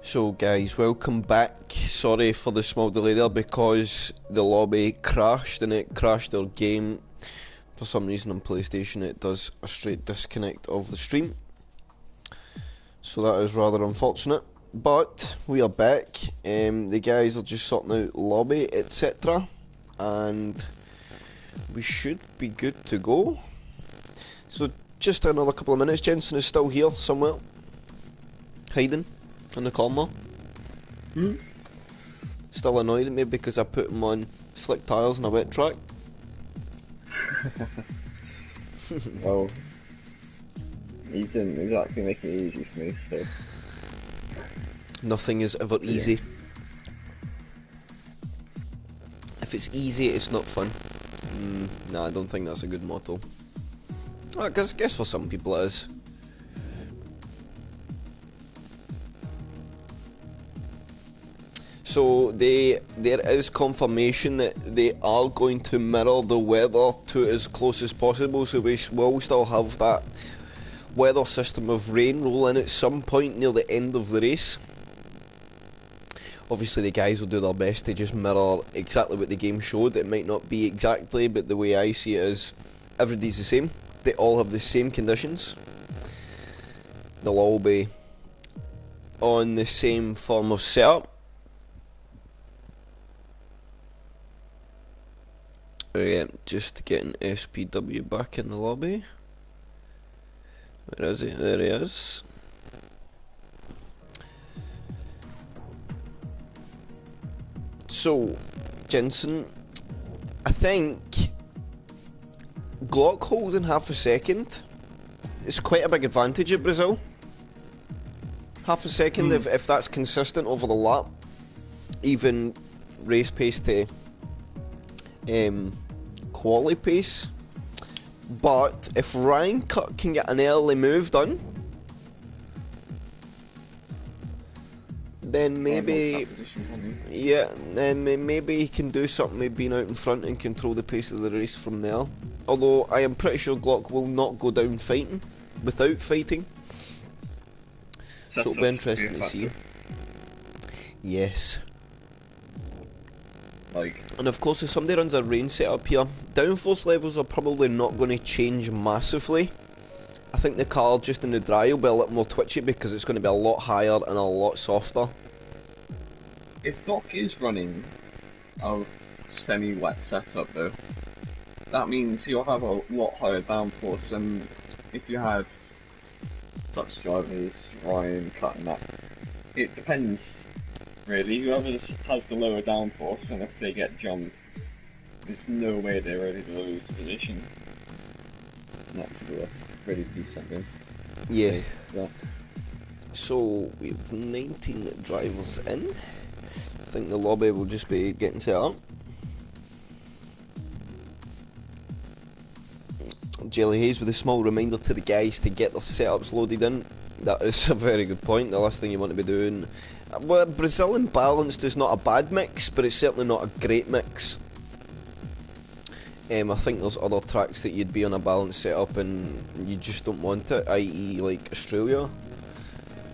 So guys, welcome back. Sorry for the small delay there because the lobby crashed and it crashed our game. For some reason on PlayStation it does a straight disconnect of the stream. So that is rather unfortunate. But we are back. The guys are just sorting out lobby, etc. And we should be good to go. So just another couple of minutes. Jensen is still here somewhere. Hiding in the corner. Still annoyed at me because I put him on slick tyres and a wet track. Well, he didn't exactly make it easy for me, so... Nothing is ever easy. If it's easy, it's not fun. Nah, I don't think that's a good motto. I guess for some people it is. So there is confirmation that they are going to mirror the weather to as close as possible, so we will still have that weather system of rain roll in at some point near the end of the race. Obviously the guys will do their best to just mirror exactly what the game showed. It might not be exactly, but the way I see it is everybody's the same. They all have the same conditions. They'll all be on the same form of setup. Just getting SPW back in the lobby. Where is he? There he is. So, Jensen, I think Glock holding half a second is quite a big advantage at Brazil. Half a second, if that's consistent over the lap, even race pace to quali pace. But if Ryan Cut can get an early move done, then maybe, yeah, then maybe he can do something with being out in front and control the pace of the race from there. Although I am pretty sure Glock will not go down fighting without fighting. So it'll be interesting to see. Yes. And of course, if somebody runs a rain setup here, downforce levels are probably not going to change massively. I think the car just in the dry will be a little more twitchy because it's going to be a lot higher and a lot softer. If Doc is running a semi-wet setup though, that means you'll have a lot higher downforce than if you had such drivers, Ryan, Cut and that. It depends. Really, whoever has the lower downforce, and if they get jumped, there's no way they're ready to lose the position. And that's a really decent win. Yeah. Yeah. So we have 19 drivers in. I think the lobby will just be getting set up. Jelly Hayes with a small reminder to the guys to get their setups loaded in. That is a very good point. The last thing you want to be doing. Well, Brazilian balanced is not a bad mix, but it's certainly not a great mix. I think there's other tracks that you'd be on a balanced setup and you just don't want it, i.e. like Australia,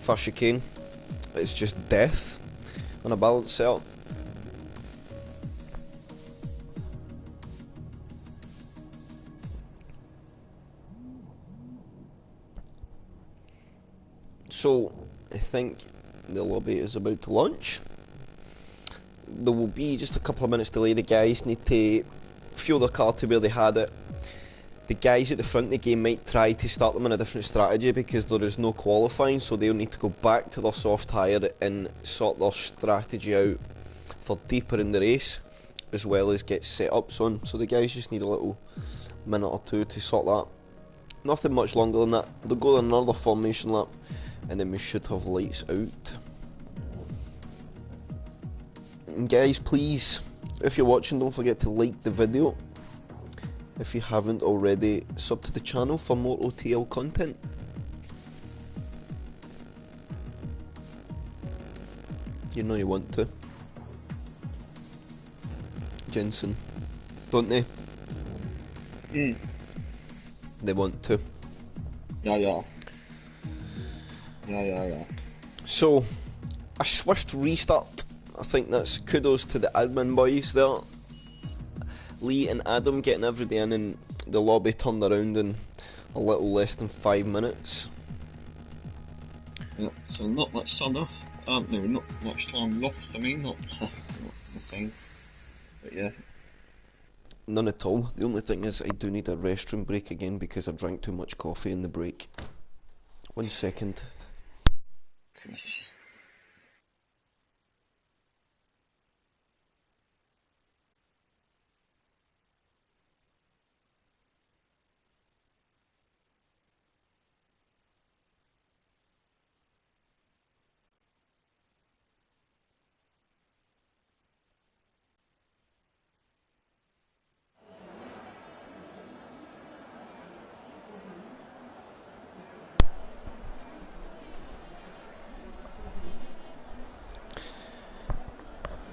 fast chicane. It's just death on a balanced setup. So, I think the lobby is about to launch. There will be just a couple of minutes delay. The guys need to fuel their car to where they had it. The guys at the front of the game might try to start them on a different strategy because there is no qualifying, so they'll need to go back to their soft tyre and sort their strategy out for deeper in the race, as well as get setups on. So the guys just need a little minute or two to sort that. Nothing much longer than that. They'll go on another formation lap and then we should have lights out. And guys, please, if you're watching, don't forget to like the video. If you haven't already, sub to the channel for more OTL content. You know you want to. Jensen, don't they? They want to. Yeah. So, a swift restart. I think that's kudos to the admin boys there. Lee and Adam getting everybody in and the lobby turned around in a little less than 5 minutes. Yeah, so not much time off. No, not much time lost. I mean, not the same. But yeah. None at all. The only thing is I do need a restroom break again because I drank too much coffee in the break. 1 second. Chris.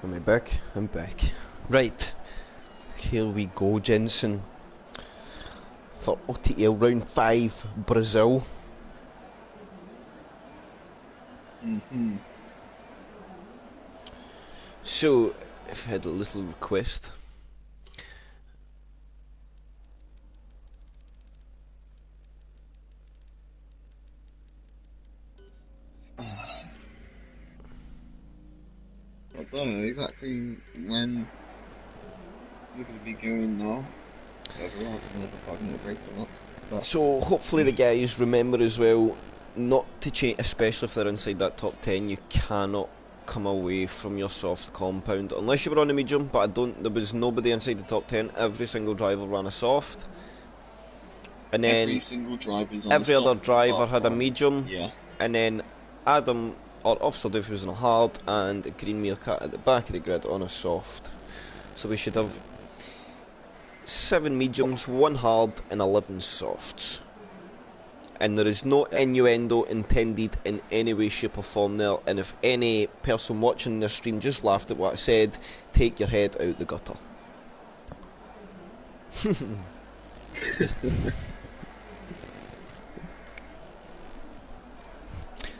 Am I back? I'm back. Right. Here we go, Jensen. For OTL round 5, Brazil. So, I've had a little request. I don't know exactly when you're going to be going now. Whether or not another 5-minute break or not. But So, hopefully the guys remember as well not to change, especially if they're inside that top 10, you cannot come away from your soft compound unless you were on a medium, but there was nobody inside the top 10. Every single driver ran a soft, and then every single driver's on every the other soft driver had a platform. medium. Yeah. And then Adam or Officer Duffy was on a hard, and Green Meerkat at the back of the grid on a soft. So we should have 7 mediums, 1 hard, and 11 softs. And there is no innuendo intended in any way, shape or form there. And if any person watching this stream just laughed at what I said, take your head out the gutter.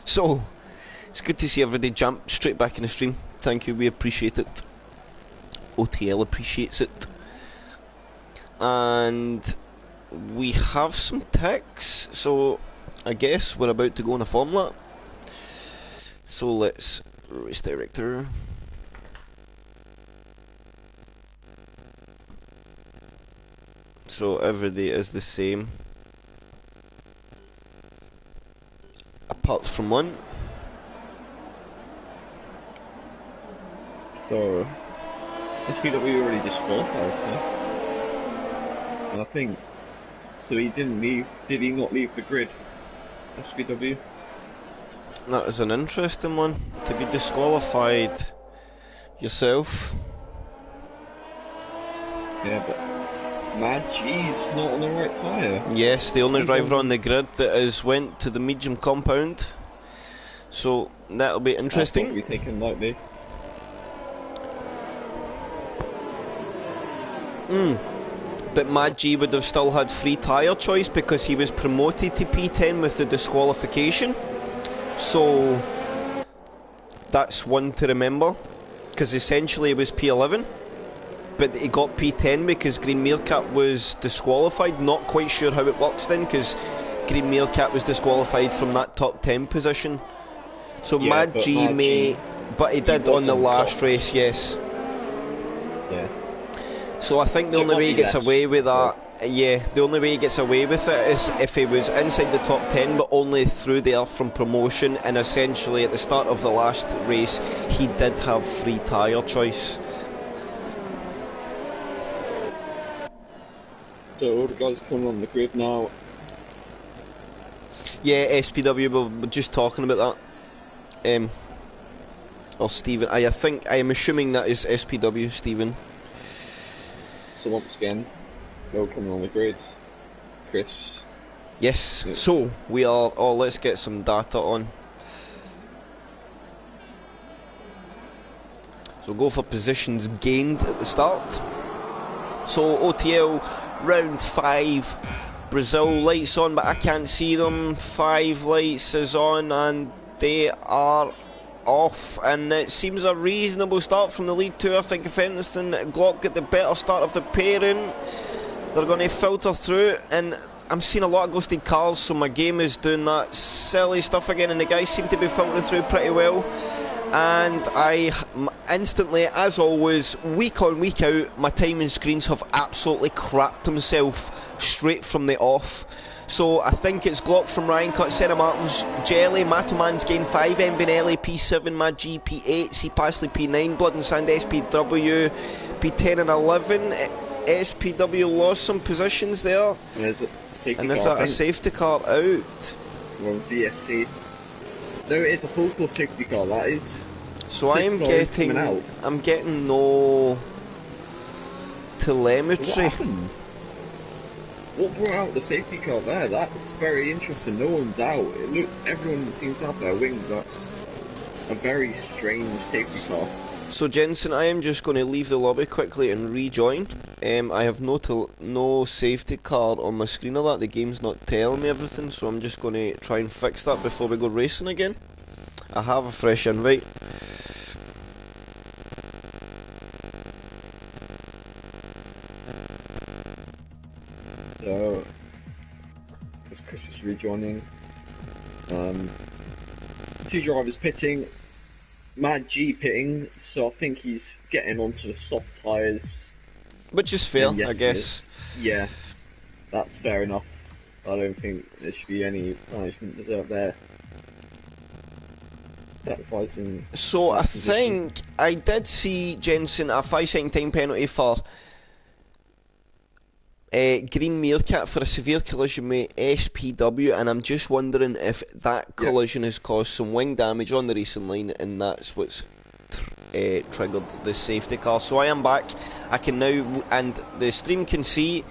So, it's good to see everybody jump straight back in the stream. Thank you, we appreciate it. OTL appreciates it. And we have some ticks, so I guess we're about to go on a form lap. So let's race director. So everybody is the same, apart from one. So, SPW already disqualified her. And I think, so he didn't leave, did he not leave the grid, SPW? That is an interesting one, to be disqualified yourself. Yeah, but Mad G's not on the right tyre. Yes, the only He's driver on the grid that has went to the medium compound. So that'll be interesting. That's not to be taken lightly. But Mad G would have still had free tyre choice because he was promoted to P10 with the disqualification. So that's one to remember, because essentially it was P11, but he got P10 because Green Meerkat was disqualified. Not quite sure how it works then, because Green Meerkat was disqualified from that top 10 position. So Yeah, Mad but G Mad may, G, but he did on the wasn't last top. race, yes. Yeah. So I think the So it only might way he be gets less, away with that, but- yeah, the only way he gets away with it is if he was inside the top 10 but only through there from promotion, and essentially at the start of the last race he did have free tyre choice. So all the guys coming on the grid now. Yeah, SPW, we're just talking about that. Or Stephen, I think, I am assuming that is SPW, Stephen. So once again, they're all coming on the grid. Chris. Yes, Yep. so we are, oh, let's get some data on. So go for positions gained at the start. So OTL round 5, Brazil lights on, but I can't see them. 5 lights is on, and they are off, and it seems a reasonable start from the lead two. I think if anything, Glock get the better start of the pairing. They're going to filter through, and I'm seeing a lot of ghosted cars, so my game is doing that silly stuff again, and the guys seem to be filtering through pretty well. And I instantly, as always, week on week out, my timing screens have absolutely crapped himself straight from the off. So I think it's Glock from Ryan Cut, Senna Martins, Jelly, Matoman's gain 5, Mbinelli, P7, my GP8, C Pasley P9, Blood and Sand SPW, P10 and 11, SPW lost some positions there. And there's a safety car out. Well, DSC. No, it's a full course safety car, that is. So I'm getting no telemetry. What happened? What brought out the safety car there? That's very interesting. No one's out. Everyone seems to have their wings. That's a very strange safety car. So Jensen, I am just going to leave the lobby quickly and rejoin. I have no safety card on my screen of that. The game's not telling me everything, so I'm just going to try and fix that before we go racing again. I have a fresh invite. So, as Chris is rejoining, two drivers pitting. Mad G pitting, so I think he's getting onto the soft tyres. Which is fair, yes, I guess. Yeah, that's fair enough. I don't think there should be any punishment deserved there. Sacrificing. So I think I did see, Jensen, a 5-second time penalty for Green Meerkat for a severe collision with SPW, and I'm just wondering if that collision has caused some wing damage on the racing line, and that's what's triggered the safety car. So I am back. I can now, and the stream can see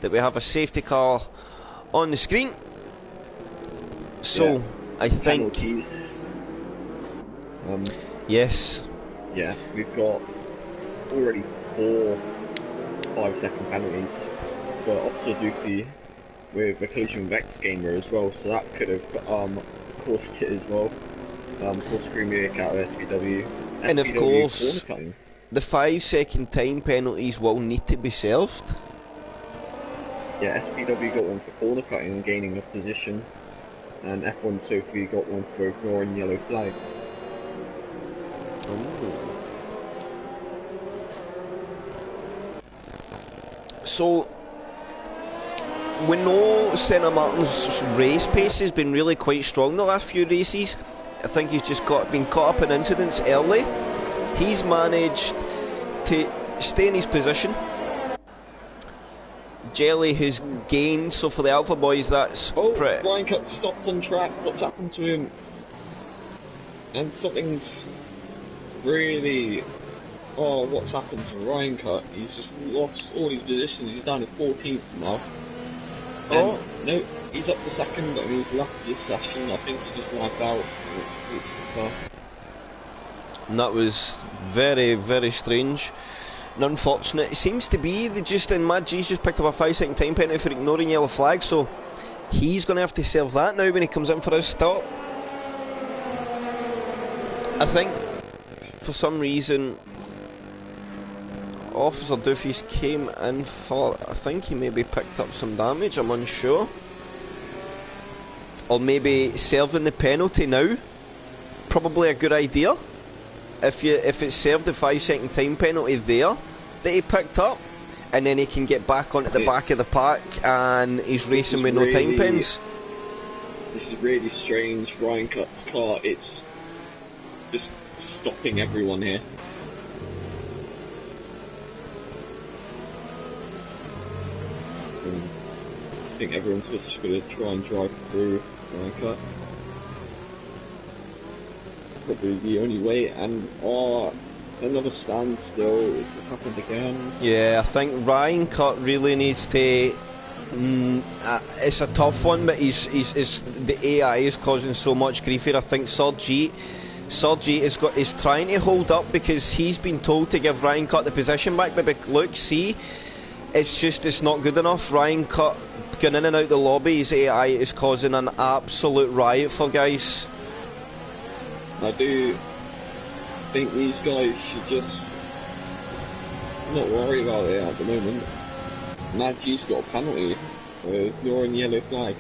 that we have a safety car on the screen. So I think penalties. Yes. Yeah, we've got already 4 5-second penalties for Officer Dookie with a collision with X Gamer as well, so that could have caused it as well. Force Green Meerkat of SPW. And of course, the 5-second time penalties will need to be served. Yeah, SPW got one for corner cutting and gaining a position, and F1 Sophie got one for ignoring yellow flags. Ooh. So we know Senna Martin's race pace has been really quite strong the last few races. I think he's just been caught up in incidents early. He's managed to stay in his position. Jelly has gained, so for the Alpha Boys that's pretty... Ryan Cut stopped on track. What's happened to him? And something's really... Oh, what's happened to Ryan Cut? He's just lost all his positions. He's down to 14th now. Oh no, he's up to second, and he's left this session. I think he just wiped out. And that was very, very strange and unfortunate. It seems to be that just in Mad G's just picked up a 5-second time penalty for ignoring yellow flag, so he's going to have to serve that now when he comes in for his stop. I think for some reason Officer Doofus came in for, I think he maybe picked up some damage, I'm unsure. Or maybe serving the penalty now. Probably a good idea. If it's served the 5-second time penalty there that he picked up, and then he can get back onto the back of the pack and he's racing with no time pens. This is really strange. Ryan Cut's car, it's just stopping everyone here. I think everyone's just going to try and drive through Ryan Cut. Probably the only way, and another standstill. It just happened again. Yeah, I think Ryan Cut really needs to. It's a tough one, but the AI is causing so much grief here. I think Sergeant is trying to hold up because he's been told to give Ryan Cut the position back, but look, see, it's not good enough. Ryan Cut going in and out the lobby, his AI is causing an absolute riot for guys. I do think these guys should just not worry about it at the moment. Nadji's got a penalty for ignoring yellow flag.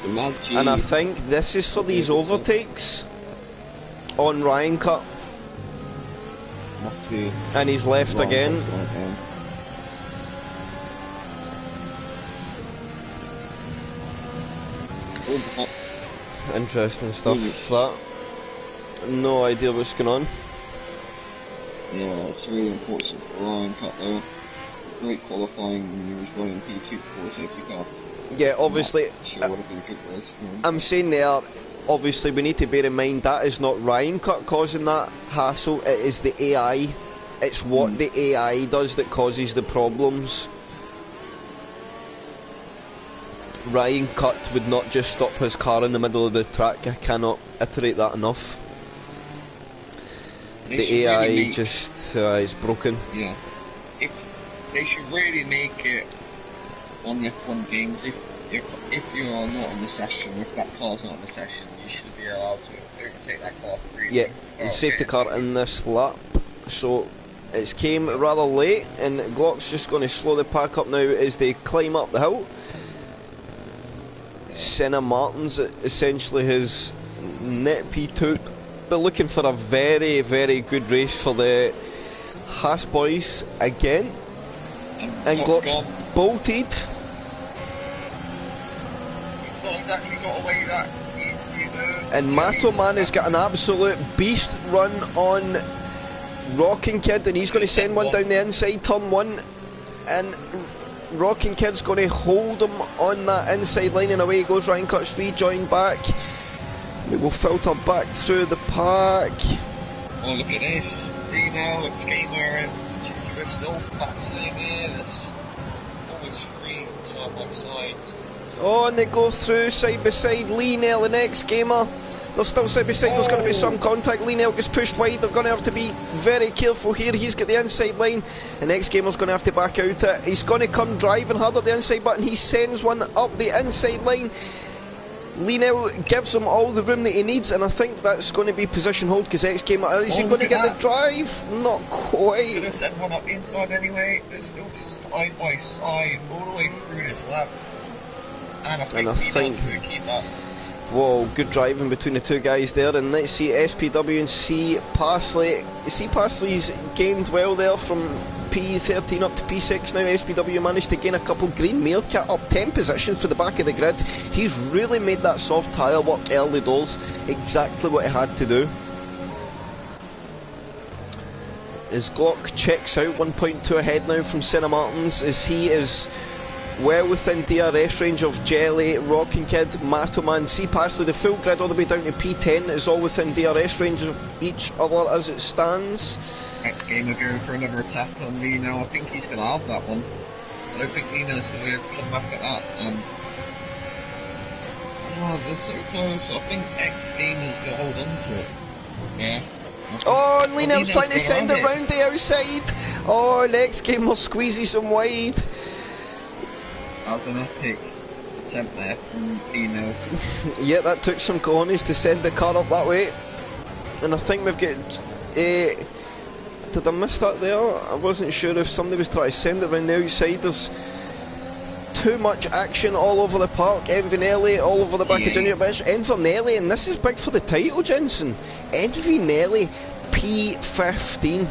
So Nadji, And I think this is for these overtakes on Ryan Cut. And he's left again. Interesting stuff. That. No idea what's going on. Yeah, it's really important for Ryan Cut though. Great qualifying when he was running P2 for safety car. Yeah, obviously. Sure would have been good for us. I'm saying there, obviously we need to bear in mind that is not Ryan Cut causing that hassle, it is the AI. It's what the AI does that causes the problems. Ryan Cut would not just stop his car in the middle of the track, I cannot iterate that enough. The AI really just is broken. Yeah. If they should really make it on the F1 games, if you're not in the session, if that car's not in the session, you should be allowed to overtake that car freely. Yeah, and safety car in this lap. So it's came rather late, and Glock's just going to slow the pack up now as they climb up the hill. Senna Martin's essentially his net P2. But looking for a very, very good race for the Haas boys again. And Glock's bolted. He's not exactly got away that easily though. And Mato Man has got an absolute beast run on Rocking Kid, and he's going to send one down the inside, turn one. And Rocking Kid's going to hold him on that inside line, and away goes Ryan Cut's rejoin back. We will filter back through the pack. Oh, look at this. Reno, it's Gamer, and we're still battling here. It's almost free side by side. Oh, and they go through side by side. Lee Nell, the next Gamer. They're still side by side, there's going to be some contact. Lee Nell gets pushed wide, they're going to have to be very careful here. He's got the inside line, the next Gamer's going to have to back out it. He's going to come driving hard up the inside button, he sends one up the inside line. Lee Nell gives him all the room that he needs, and I think that's going to be position hold, because X Gamer, is he going to get the drive? Not quite. He's going to send one up the inside anyway. They're still side by side all the way through this lap. And I think Lee Nell's going to keep that. Whoa, good driving between the two guys there, and let's see SPW and C Parsley. C Parsley's gained well there from P13 up to P6 now. SPW managed to gain a couple. Green Meerkat up 10 positions for the back of the grid. He's really made that soft tyre work early doors, exactly what he had to do. As Glock checks out 1.2 ahead now from Senna Martins, as he is well within DRS range of Jelly, Rocking Kid, Matoman, C Parsley. The full grid all the way down to P10 is all within DRS range of each other as it stands. Next game we're going for another attack on Lino. I think he's going to have that one. I don't think Lino's going to be able to come back at that. And oh, they're so close. I think X Gamer's going to hold on to it. Yeah. Oh, and Lino's trying to send it round the outside. Oh, and X Gamer squeezes him wide. That was an epic attempt there from Lino. Yeah, that took some cojones to send the car up that way. And I think we've got... did I miss that there? I wasn't sure if somebody was trying to send it around the outside. There's too much action all over the park. Envinelli all over the back of Junior Bish. Envinelli, and this is big for the title, Jensen. Envinelli, P15.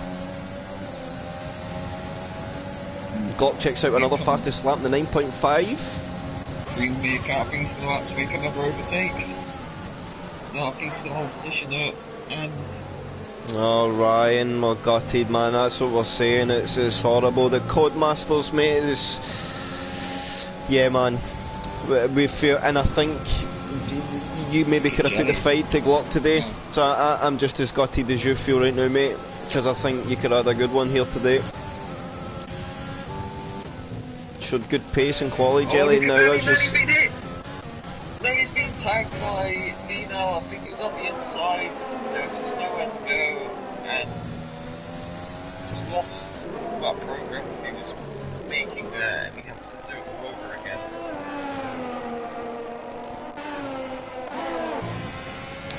Glock checks out another fastest lap in the 9.5. Green Meerkat, I think he's going to have to make another overtake. No, I think he's going to hold position there. And oh, Ryan, we're gutted, man. That's what we're saying. It's horrible. The Codemasters, mate, is... yeah, man. We feel... and I think you maybe could have took the fight to Glock today. So I'm just as gutted as you feel right now, mate. Because I think you could have had a good one here today. Showed good pace and quality, Jelly. Now it's just... no, he's been tagged by Nino. I think he was on the inside. There was just nowhere to go, and just lost that progress he was making there, and he has to do it all over again.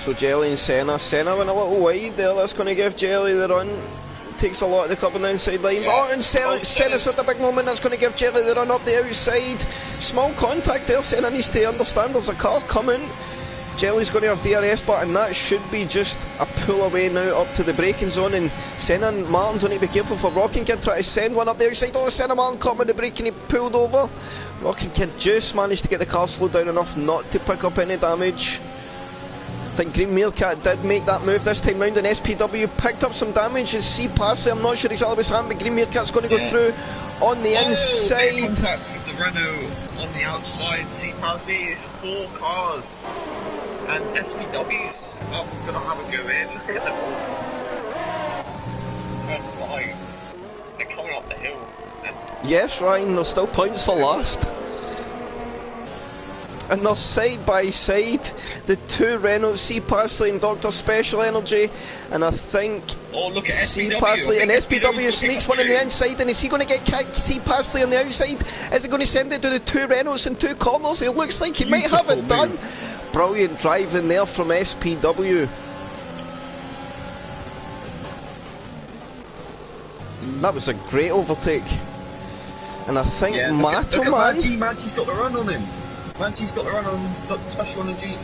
So Jelly and Senna. Senna went a little wide there. That's going to give Jelly the run. Takes a lot of the cover on the inside line. Yeah. Oh, and Senna's at the big moment. That's going to give Jelly the run up the outside. Small contact there. Senna needs to understand there's a car coming. Jelly's going to have DRS, but and that should be just a pull away now up to the braking zone, and Senna and Martin's going to be careful for Rocking Kid, try to send one up the outside. Oh, Senna Martin caught him in the brake and he pulled over. Rocking Kid just managed to get the car slowed down enough not to pick up any damage. I think Green Meerkat did make that move this time round, and SPW picked up some damage, and C Parsley, I'm not sure exactly what's happened, but Green Meerkat's going to go through on the inside. Contact with the Renault on the outside. C Parsley is 4 cars. And SPW's going to have a go in. Look at them. Turn 5. They're coming up the hill. Yes, Ryan, there's still points for last. And they're side by side, the two Renaults, C Parsley and Dr. Special Energy, and I think look at C SPW. Parsley and SPW sneaks one on the inside, and is he going to get kicked? C Parsley on the outside, is he going to send it to the two Renaults in 2 corners? It looks like he might have it done. Brilliant driving there from SPW. That was a great overtake. And I think Maggi's got the run on him. Maggi's got the run on him, got the special energy.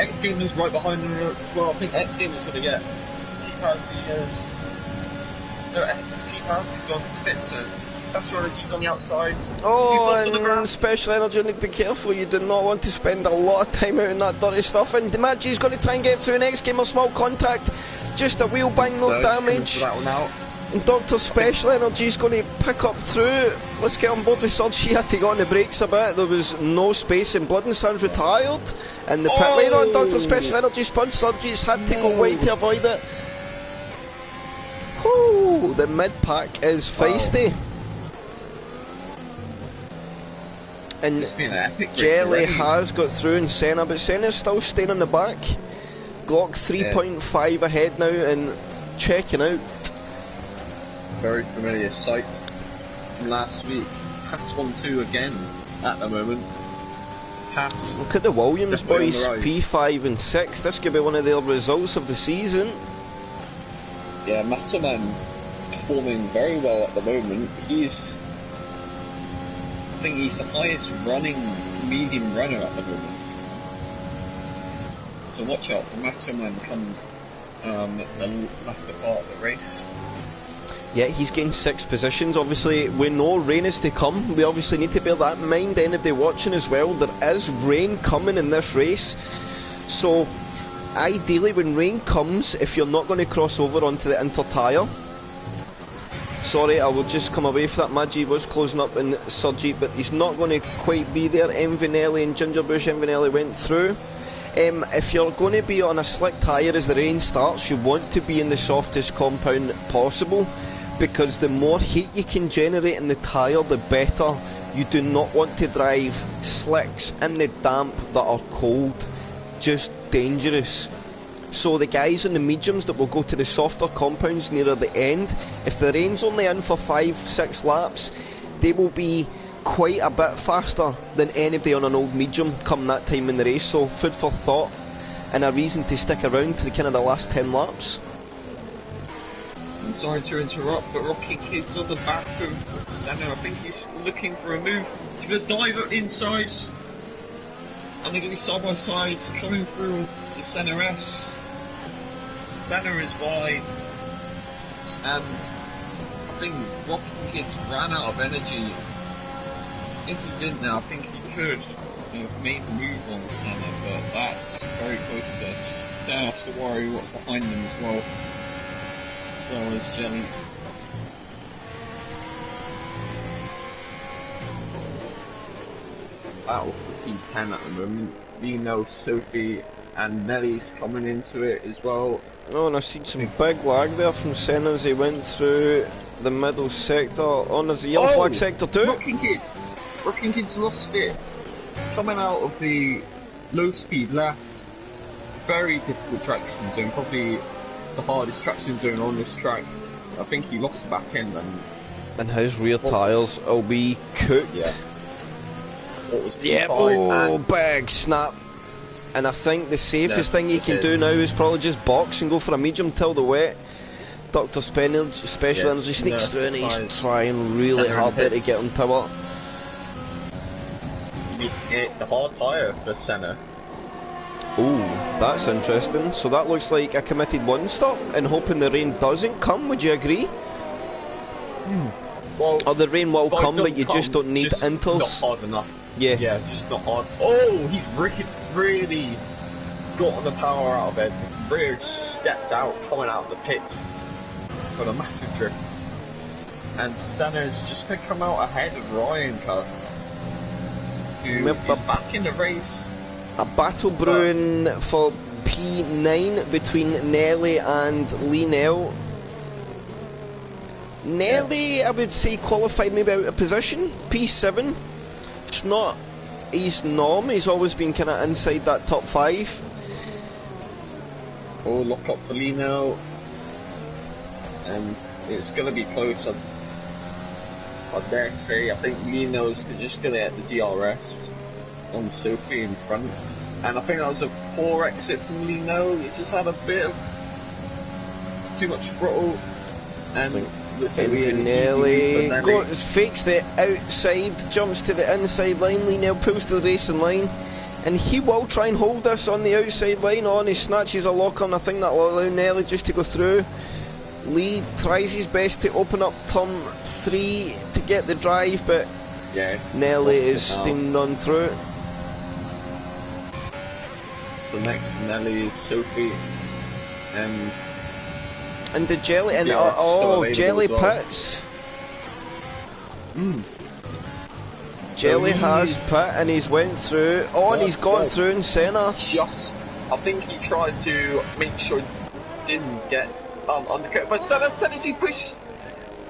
X Gamer's right behind him as well. I think X Gamer's going to get. T-Party has. No, T-Party's gone to bits. Special energy's on the outside. Oh, and special energy, need to be careful. You do not want to spend a lot of time out in that dirty stuff. And Magi's going to try and get through. Next game, a small contact. Just a wheel bang, no damage. And Dr. Special Energy's going to pick up through. Let's get on board with Surge. He had to go on the brakes a bit. There was no space, and Blood and Sun's retired. And the pit lane on Dr. Special Energy spun. Surge's had to go wide to avoid it. Whoo, the mid pack is feisty. And Jelly has got through in Senna, but Senna's still staying on the back. Glock 3.5 ahead now and checking out. Very familiar sight from last week. Pass 1-2 again at the moment. Pass. Look at the Williams boys, P5 and 6. This could be one of their results of the season. Yeah, Matterman performing very well at the moment. I think he's the highest running medium runner at the moment. So watch out for Matterman come the latter part of the race. Yeah, he's gained 6 positions. Obviously, we know rain is to come. We obviously need to bear that in mind. Anybody watching as well, there is rain coming in this race. So, ideally, when rain comes, if you're not going to cross over onto the inter tyre, sorry, I will just come away from that. Maggi was closing up in Sergi, but he's not going to quite be there. Envinelli and Gingerbush, Envinelli went through. If you're going to be on a slick tyre as the rain starts, you want to be in the softest compound possible, because the more heat you can generate in the tyre, the better. You do not want to drive slicks in the damp that are cold. Just dangerous. So the guys in the mediums that will go to the softer compounds nearer the end, if the rain's only in for 5-6 laps, they will be quite a bit faster than anybody on an old medium come that time in the race. So food for thought and a reason to stick around to the kind of the last 10 laps. I'm sorry to interrupt, but Rocky Kid's on the back of Senna. I think he's looking for a move. He's going to dive inside, and they're going to be side by side coming through the Senna S. Senna is wide, and I think Rocky Kid's ran out of energy. If he didn't now, I think he could have made a move on Senna, but that's very close to us. Don't have to worry what's behind them as well. As well as Jelly. Battle for P10 at the moment. Vino, Sophie and Nelly's coming into it as well. Oh, and I've seen some big lag there from Senna as he went through the middle sector. On as a yellow flag sector too. Rocking Kid's lost it. Coming out of the low speed left. Very difficult traction zone, probably the hardest traction zone on this track. I think he lost the back end and his rear tyres will be cooked. Yeah. What was P5 big snap. And I think the safest Yes, thing he it can do is. now is probably just box and go for a medium till the wet. Dr. Special Energy sneaks through and he's trying really hard there to get on power. It's the hard tyre for Senna. Oh, that's interesting. So that looks like a committed one stop and hoping the rain doesn't come, would you agree? Well, Or the rain will come, but you just don't need just inters. not hard enough. Yeah. Yeah, just not hard. Oh, he's really got the power out of it. Really just stepped out, coming out of the pits for a massive drift. And Senna's just going to come out ahead of Ryan Cut, who is back in the race. A battle brewing for P9 between Nelly and Lee Nell. Nelly, I would say, qualified maybe out of position. P7. It's not his norm. He's always been kind of inside that top 5. Oh, lock up for Lino. And it's going to be close. I dare say. I think Lino's just going to get the DRS on Sophie in front. And I think that was a poor exit from Lino. He just had a bit of too much throttle. And Nelly fakes the outside, jumps to the inside line. Lee Nell pulls to the racing line, and he will try and hold this on the outside line. On, he snatches a lock on. I think that will allow Nelly just to go through. Lee tries his best to open up turn 3 to get the drive, but yeah, Nelly is steamed on through. So next from Nelly is Sophie. And the jelly, and jelly pits. Jelly has pit, and he's went through. Oh, and he's got through in Senna. I think he tried to make sure he didn't get undercut. But Senna, he pushed.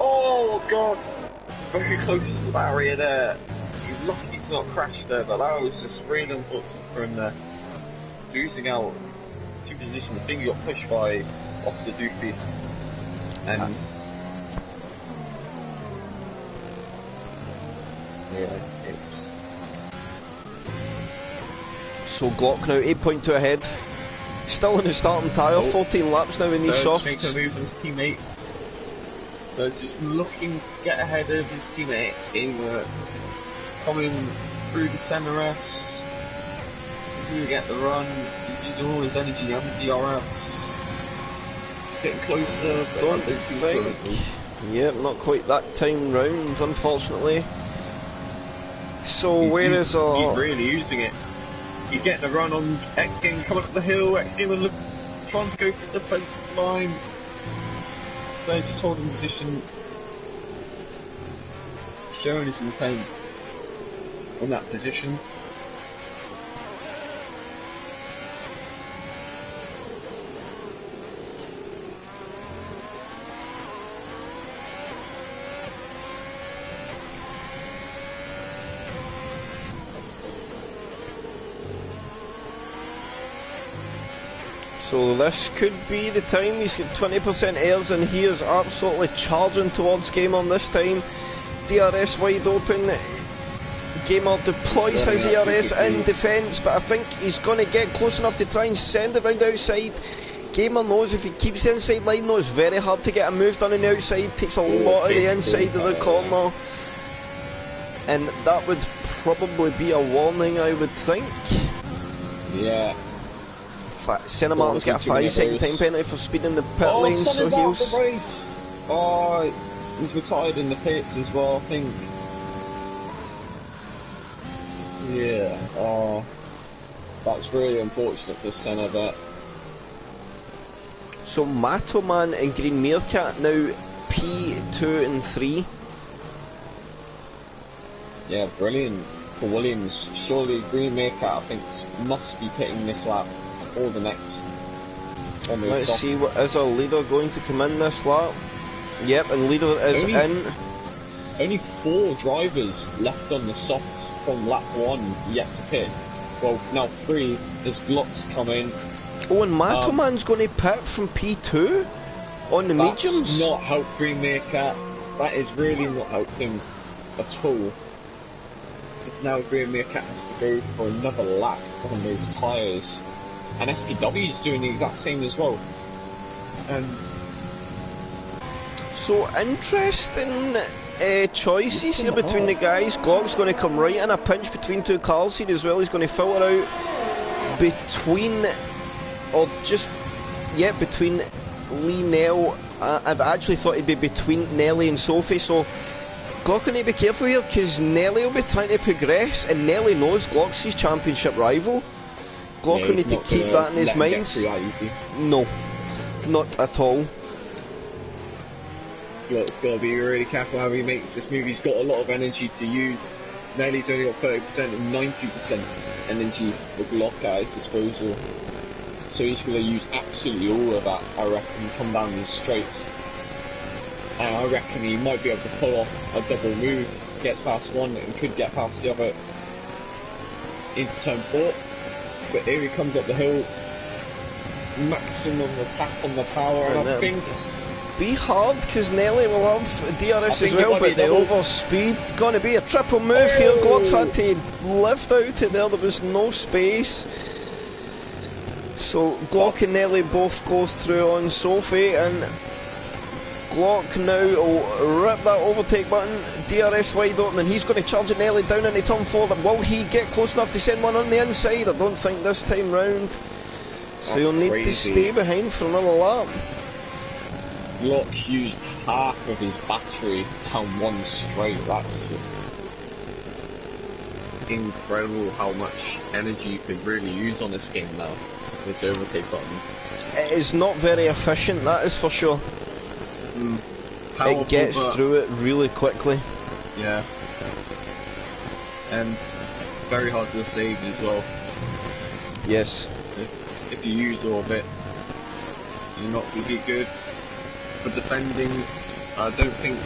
Oh god, very close to the barrier there. He's lucky to not crash there, but that was just really unfortunate for him there. Losing out 2 positions. I think he got pushed by Officer Doofy. And yeah, it's so Glock now 8.2 ahead. Still in the starting tyre, 14 laps now in these softs. Making a move on his teammate. So he's just looking to get ahead of his teammates. Gamer coming through the center S. He's going to get the run. He's using all his energy on the DRS. Getting closer, but don't think. Yep, not quite that time round, unfortunately. So where is our? He's really using it. He's getting a run on X Game coming up the hill. X Game trying to go for the defensive line. So he's just holding position, showing his intent on that position. So this could be the time. He's got 20% airs and he is absolutely charging towards Gamer this time. DRS wide open. Gamer deploys his ERS in defence, but I think he's going to get close enough to try and send it round the outside. Gamer knows if he keeps the inside line though, it's very hard to get a move done on the outside. Takes a lot of the inside of the corner. And that would probably be a warning, I would think. Yeah. Senna Martin's got a 5-second time penalty for speeding the pit lane, so he'll. Oh, he's retired in the pits as well, I think. Yeah. Oh, that's really unfortunate for Senna. But so Matoman and Green Meerkat now P2 and 3. Yeah, brilliant for Williams. Surely Green Meerkat, I think, must be pitting this lap. Or the next. Let's see, what is our leader going to come in this lap? Yep, and leader is in. Only 4 drivers left on the softs from lap 1 yet to pit. Well, now 3 as Glock's come in. Oh, and Matoman's going to pit from P2 on the mediums. Not helped Green Meerkat. That is really not helped him at all. because now Graham Meerkat has to go for another lap on those tyres. And SPW is doing the exact same as well. And so interesting choices here between the guys. Glock's going to come right in a pinch between two cars here as well. He's going to filter out between, or just, yeah, between Lee, Nell. I've actually thought it'd be between Nelly and Sophie, so Glock going to be careful here because Nelly will be trying to progress, and Nelly knows Glock's his championship rival. Glock will need to keep that in his mind. No, not at all. Glock's got to be really careful how he makes this move. He's got a lot of energy to use. Nelly's only got 30% and 90% energy for Glock at his disposal. So he's going to use absolutely all of that, I reckon, come down these straights. And I reckon he might be able to pull off a double move, gets past one and could get past the other into turn 4. But here he comes up the hill, maximum attack on the power, and I think be hard because Nelly will have DRS as well, but the overspeed going to be a triple move here. Glock's had to lift out to there was no space. So Glock and Nelly both go through on Sophie, and Glock now will rip that overtake button, DRS wide open, and he's going to charge it Nelly down into turn 4. Will he get close enough to send one on the inside? I don't think this time round. So he'll need to stay behind for another lap. Glock used half of his battery down one straight. That's just incredible how much energy you could really use on this game now. This overtake button. It is not very efficient, that is for sure. It gets through it really quickly. Yeah. And very hard to save as well. Yes. If you use all of it, you're not going to be good. For defending, I don't think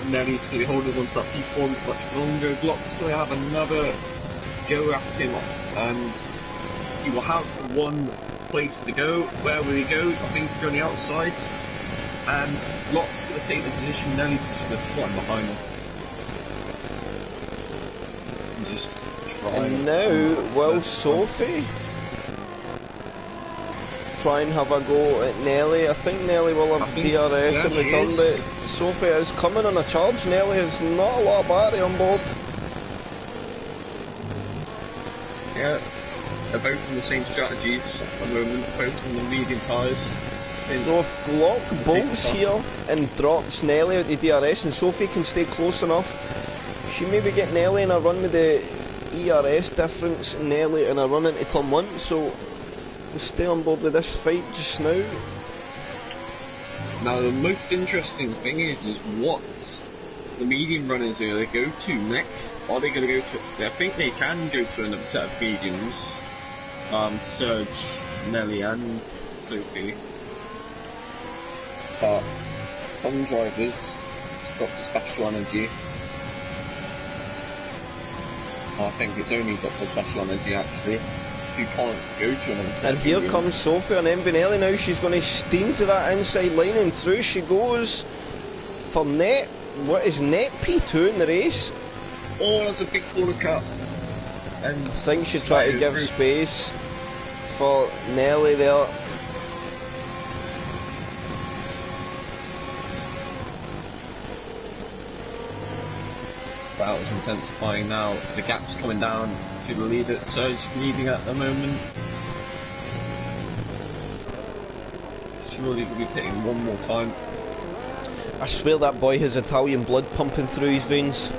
Nelly's going to be holding on to that P4 much longer. Glock's going to have another go at him, and he will have one place to go. Where will he go? I think he's going the outside. And Glock's going to take the position, Nelly's just going to slide behind him. And just try. And now, will Sophie try and have a go at Nelly? I think Nelly will have DRS in return, but Sophie is coming on a charge. Nelly has not a lot of battery on board. Yeah, they're both in the same strategies at the moment, both on the medium tyres. So if Glock bolts here and drops Nelly out the DRS and Sophie can stay close enough, she maybe get Nelly in a run with the ERS difference, Nelly in a run into turn 1, so we'll stay on board with this fight just now. Now the most interesting thing is what the medium runners are going to go to next. Are they going to go to, I think they can go to another set of mediums, Serge, Nelly and Sophie. But some drivers, it's Dr. Special Energy. I think it's only Dr. Special Energy actually, who can't go to another set. And here comes Sophie on Mbinelli now. She's going to steam to that inside line, and through she goes for net. What is net P2 in the race? Oh, that's a big corner cut. And I think she tried to give space for Nelly there. Battle's intensifying now. The gap's coming down to the leader. Serge leading at the moment. Surely we'll be pitting one more time. I swear that boy has Italian blood pumping through his veins.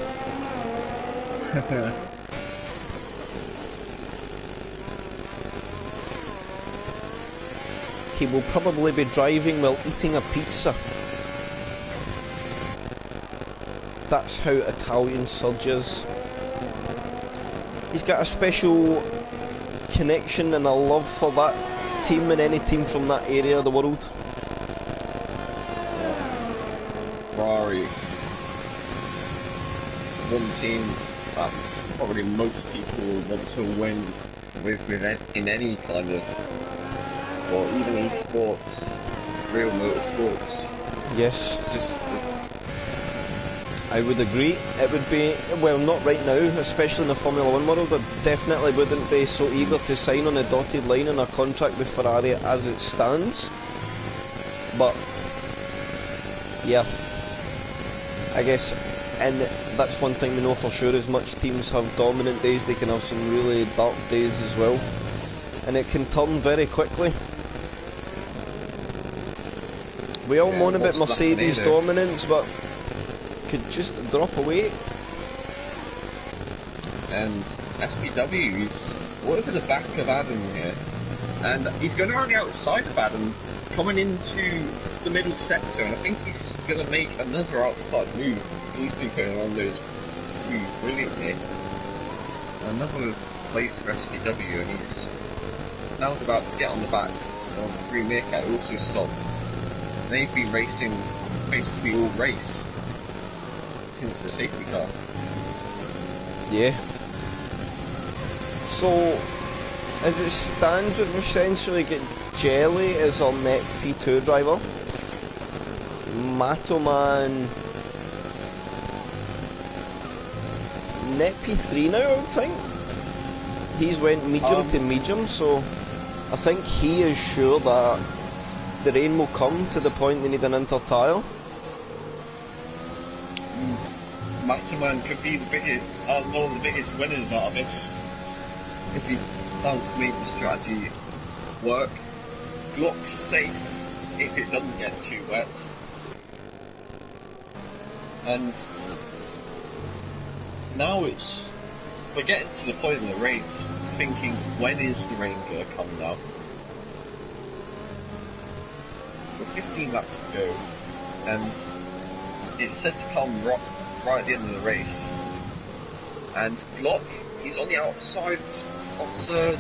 He will probably be driving while eating a pizza. That's how Italian Serge is. He's got a special connection and a love for that team and any team from that area of the world. Ferrari. One team that probably most people want to win with in any kind of, or even esports, real motorsports. Yes. Just I would agree. It would be, well, not right now, especially in the Formula 1 world. I definitely wouldn't be so eager to sign on a dotted line in a contract with Ferrari as it stands. But, yeah, I guess, and that's one thing we know for sure, as much teams have dominant days, they can have some really dark days as well. And it can turn very quickly. We all moan about Mercedes dominance, but could just drop away. And SPW, he's over the back of Adam here, and he's going around the outside of Adam, coming into the middle sector, and I think he's going to make another outside move. He's been going on those moves brilliantly. Another place for SPW, and he's now about to get on the back of Green Meerkat, who also stopped. They've been racing basically all race since the safety car. Yeah. So, as it stands, we've essentially got Jelly as our net P2 driver. Matoman net P3 now, I would think. He's went medium to medium, so I think he is sure that the rain will come to the point they need an inter-tire. Matoman could be the biggest, one of the biggest winners out of this if he does make the strategy work. Glock's safe if it doesn't get too wet. And now we're getting to the point of the race thinking, when is the rain going to come now? We're 15 laps to go, and it's set to come right at the end of the race. And Glock, he's on the outside of Surge,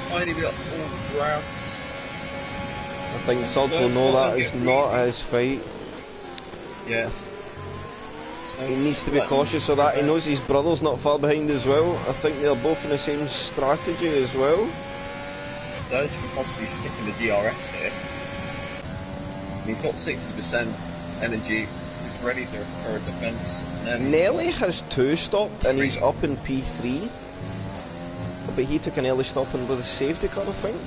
tiny bit of grass. I think Surge will know that is not his fight. Yeah. He needs to be cautious of that. He knows his brother's not far behind as well. I think they're both in the same strategy as well. Surge could possibly stick in the DRS here. He's got 60% energy, so he's ready for a defence. Nelly has 2 stopped and he's up in P3. But he took an early stop under the safety car, I think.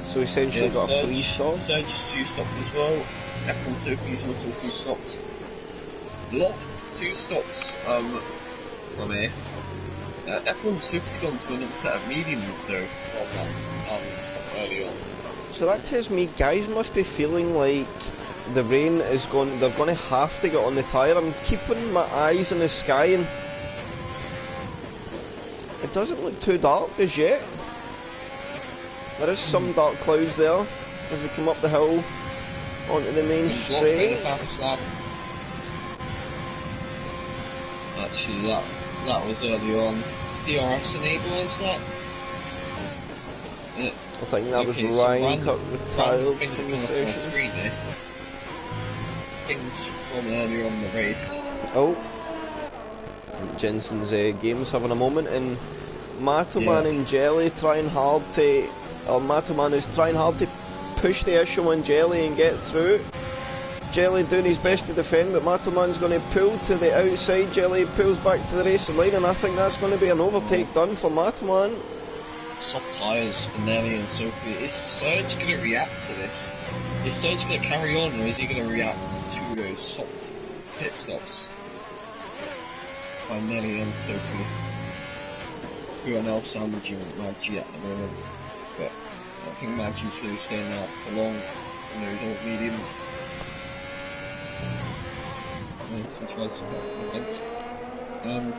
So essentially got a free stop. Surge is 2 stopped as well. F1 Sophie's also 2 stopped. Loft 2 stops from here. F1 Sophie's gone to another set of mediums though, early on. So that tells me guys must be feeling like the rain is going, they're going to have to get on the tyre. I'm keeping my eyes on the sky and it doesn't look too dark as yet. There is some dark clouds there as they come up the hill onto the main straight. Actually that was early on. DRS enablers that? Yeah. I think that was Ryan cut retired from the session. Things from earlier on in the race. Oh, Jensen's game's having a moment, and Matoman and Jelly trying hard to, or Matoman is trying hard to push the issue on Jelly and get through. Jelly doing his best to defend, but Matoman's going to pull to the outside. Jelly pulls back to the racing line, and I think that's going to be an overtake done for Matoman. Soft tyres for Nelly and Sophie. Is Surge going to react to this? Is Surge going to carry on, or is he going to react to those soft pit stops by Nelly and Sophie, who are now sandwiching Maggie at the moment? But I don't think Maggie's going to stay out for long in those old mediums. And he tries to get against, and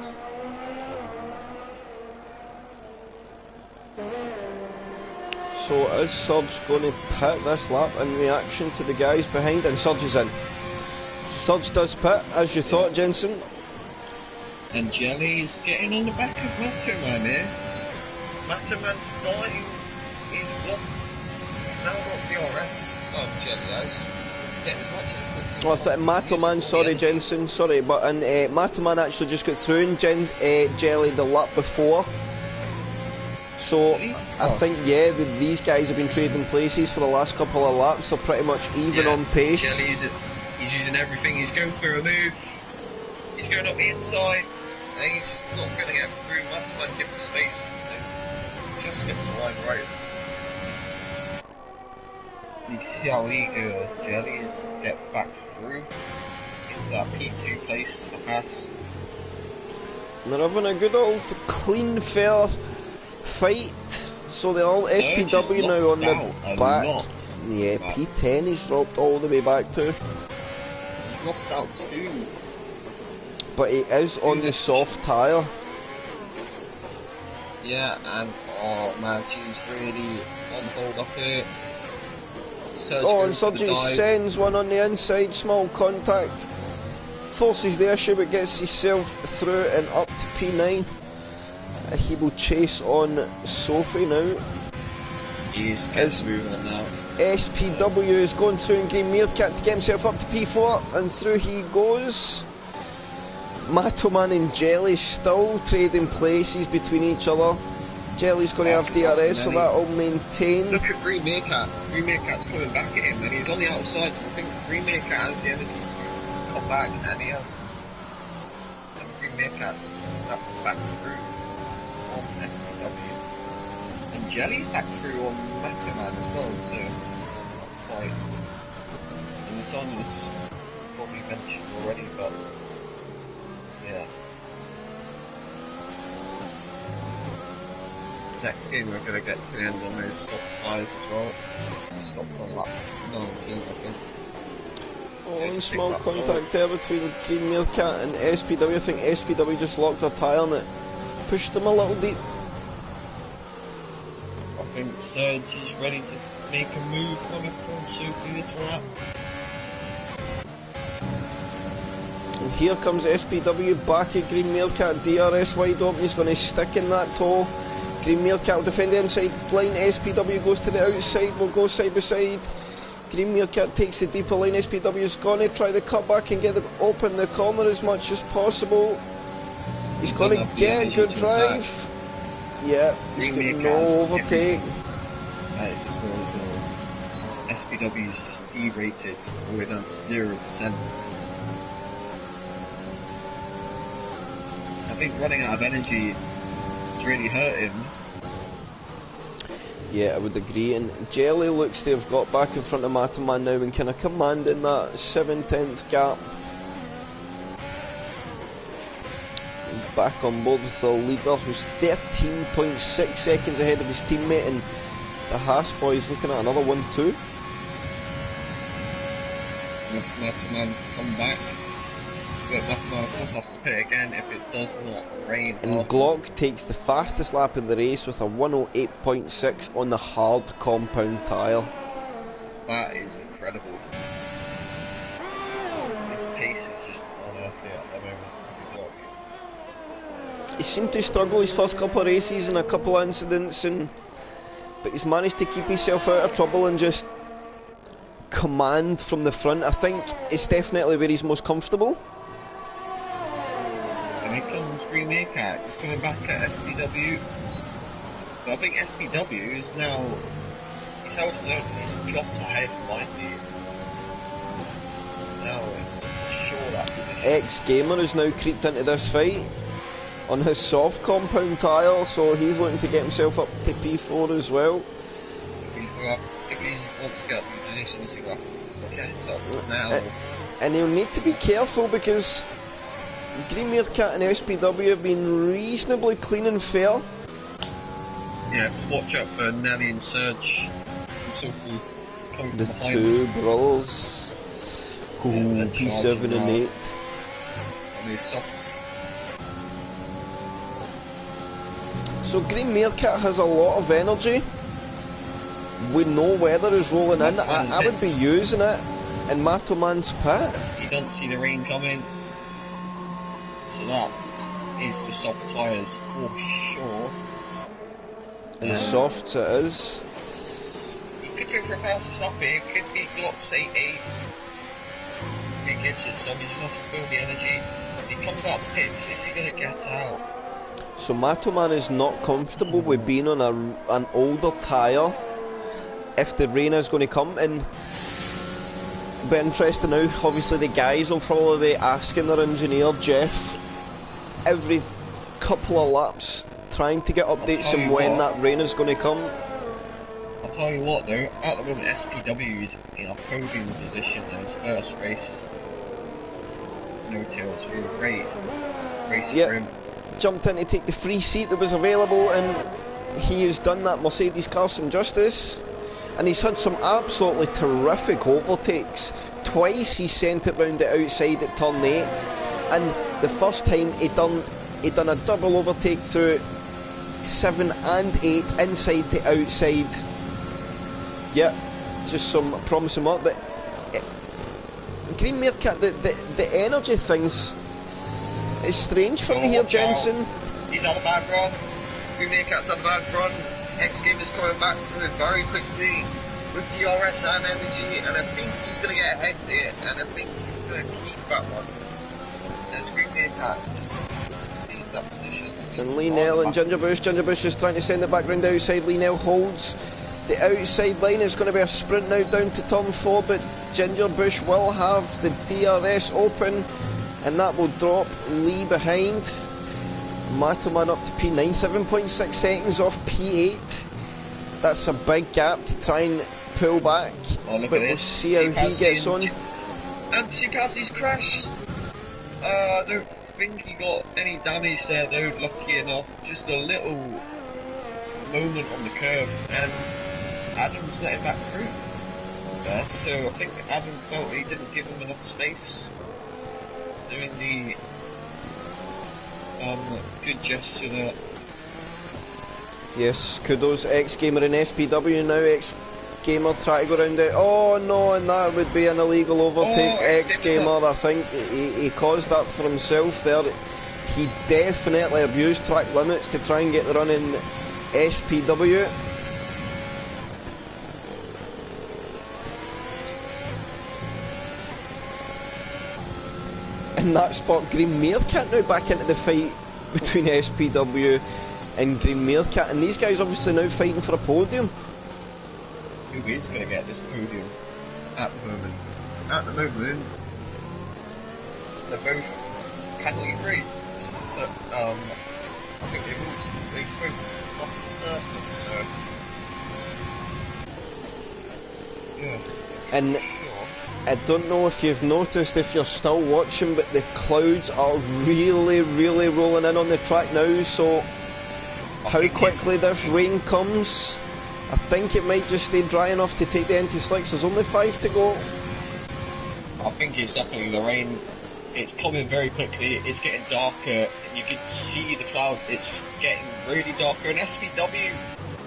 so is Surge going to pit this lap in reaction to the guys behind? And Surge is in. Surge does pit, as you thought, Jensen. And Jelly's getting on the back of Matoman here. Matoman's starting his block. He's now got DRS. Oh, Jelly has. He's getting as much as 60. Well, I thought Matoman, sorry Jensen, sorry, but Matoman actually just got through in Jelly the lap before. So, I think, yeah, these guys have been trading places for the last couple of laps. They're pretty much even on pace. Jelly he's using everything. He's going for a move. He's going up the inside, and he's not going to get through. Mataman gives space, and just gets the line right. 你效力个 Jelly is get back through in that P2 place to pass. And they're having a good old clean, fair fight. So they're all SPW now on the back. Yeah, P10 he's dropped all the way back to. He's lost out too. But he is on the soft tyre. Yeah, and oh man, she's really on hold up here. And Surgery sends one on the inside, small contact. Forces the issue but gets himself through and up to P9. He will chase on Sophie now. He's getting moving now. SPW is going through in Green Meerkat to get himself up to P4, and through he goes. Matoman and Jelly still trading places between each other. Jelly's going to have DRS, so that'll maintain. Look at Green Meerkat. Green Meerkat's coming back at him, and he's on the outside. I think Green Meerkat has the energy to come back, and he has. And Green Meerkat's back through on SPW. And Jelly's back through on Matoman as well, so that's quite. And the sun was probably mentioned already, but yeah. Next game we're going to get to the end on those stop tyres as well. Stopped on lap 19 I think. Oh, and small contact there between Green Meerkat and SPW. I think SPW just locked their tyre and it pushed them a little deep. I think Surge is ready to make a move coming from Sophie this lap. And here comes SPW back at Green Meerkat, DRS wide open, he's going to stick in that toe. Green Meerkat will defend the inside line, SPW goes to the outside, will go side by side. Green Meerkat takes the deeper line, SPW is going to try the cutback and get them open the corner as much as possible. He's going to get a good drive. Yeah, he's got no overtake. That is as well as all. SPW is just derated all the way down to 0%. I think running out of energy has really hurt him. Yeah, I would agree. And Jelly looks to have got back in front of Mataman now and kind of commanding that 7/10 gap. Back on board with the leader, who's 13.6 seconds ahead of his teammate, and the Haas boys looking at another 1-2. Let's Mataman come back. But Mataman of course has to pit again if it does not rain. And Glock takes the fastest lap in the race with a 108.6 on the hard compound tyre. That is incredible. His pace is just unearthly at the moment for Glock. He seemed to struggle his first couple of races and a couple of incidents, but he's managed to keep himself out of trouble and just command from the front. I think it's definitely where he's most comfortable. And here comes Green Meerkat, he's coming back at SPW. But I think SPW is now, he's held his own and he's got ahead finally. Now it's sure that position. X-Gamer has now creeped into this fight on his soft compound tyre, so he's looking to get himself up to P4 as well. If he wants to get up in positions, he'll have to get it up now. And he'll need to be careful because Green Meerkat and SPW have been reasonably clean and fair. Yeah, watch out for Nelly and Surge. And Sophie coming The behind two them. brothers. Ooh, P7 and 8. And these softs. So Green Meerkat has a lot of energy. We know weather is rolling in. I would be using it in Matoman's pit. You don't see the rain coming. So that is the soft tyres for sure. And softs it is. He could go for a fastest lap here. It could be Glock's 8-8. If he gets it, somebody just has to build the energy. If he comes out the pits, is he going to get out? So Matoman is not comfortable with being on an older tyre if the rain is going to come, and Be interesting now. Obviously, the guys will probably be asking their engineer Jeff every couple of laps, trying to get updates on when that rain is going to come. I'll tell you what though, at the moment SPW is in a podium position in his first race. No tail, it's been a great race for him. Jumped in to take the free seat that was available, and he has done that Mercedes car some justice. And he's had some absolutely terrific overtakes. Twice he sent it round the outside at turn 8, and the first time he done a double overtake through 7 and 8 inside to outside. Yeah, just some promising work. But Green Meerkat, the energy things is strange for me here, Jensen. He's had a bad run. Green Meerkat's had a bad run. X Game is coming back to it very quickly with DRS and energy, and I think he's going to get ahead there, and I think he's going to keep that one. As Green Meerkat just sees that position. And Linnell and Ginger Bush is trying to send it back round the outside. Linnell holds the outside line. It's going to be a sprint now down to turn 4, but Ginger Bush will have the DRS open, and that will drop Lee behind. Matterman up to P9, 7.6 seconds off P8. That's a big gap to try and pull back, but we'll see how he gets on. And Shikazi's crashed. I don't think he got any damage there though, lucky enough. Just a little moment on the curve, and Adams let it back through there, so I think Adam felt he didn't give him enough space doing the good gesture there. Yes, kudos X Gamer and SPW now. X Gamer try to go around it. Oh no, and that would be an illegal overtake. X Gamer, I think he caused that for himself there. He definitely abused track limits to try and get the run in SPW. In that spot, Green Meerkat now back into the fight between SPW and Green Meerkat, and these guys obviously now fighting for a podium. Who is going to get this podium at the moment? At the moment, they're both penalty free. So, I think they've both lost the circuit, so yeah. And I don't know if you've noticed, if you're still watching, but the clouds are really rolling in on the track now, so how quickly this rain comes, I think it might just stay dry enough to take the anti-slicks. There's only 5 to go. I think it's definitely the rain. It's coming very quickly, it's getting darker, and you can see the cloud, it's getting really darker, and SPW,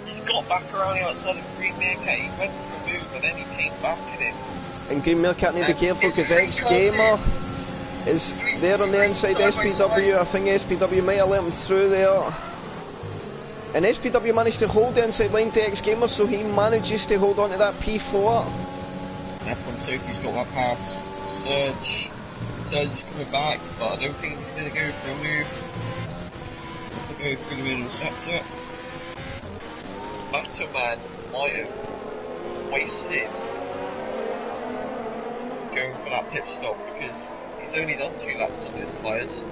he's got back around the outside of Green Meerkat, he went for a move and then he came back at it. And Green Meerkat need to be careful because X Gamer is there on the inside. SPW, I think SPW might have let him through there. And SPW managed to hold the inside line to X Gamer, so he manages to hold on to that P4. F1 Sophie's got that pass. Surge is coming back, but I don't think he's going to go for a move. He's going to go through the middle sector. Matterman might have wasted going for that pit stop because he's only done 2 laps on his tyres.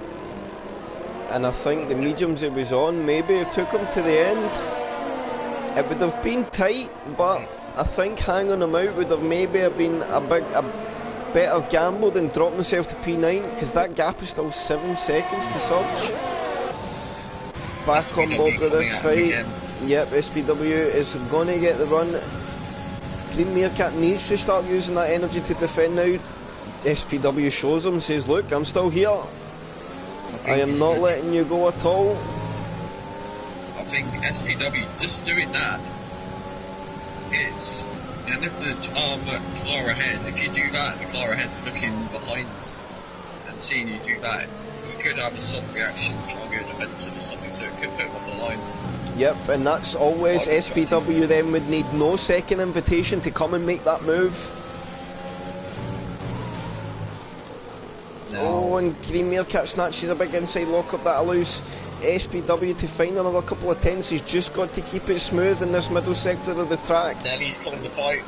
And I think the mediums it was on maybe took him to the end. It would have been tight, but I think hanging him out would have maybe been a better gamble than dropping himself to P9, because that gap is still 7 seconds to Surge. Back on board with this fight. Yep, SPW is going to get the run. Green Meerkat needs to start using that energy to defend now. SPW shows him, says, look, I'm still here. I am not letting you go at all. I think SPW just doing that is, and if the car ahead, if you do that, the car ahead's looking behind and seeing you do that, you could have a sudden reaction, try and go defensive or something, so it could put him on the line. Yep, and that's always SPW then would need no second invitation to come and make that move. No. Oh, and Green Meerkat snatches a big inside lock-up that allows SPW to find another couple of tenths. He's just got to keep it smooth in this middle sector of the track. Nelly's coming to fight.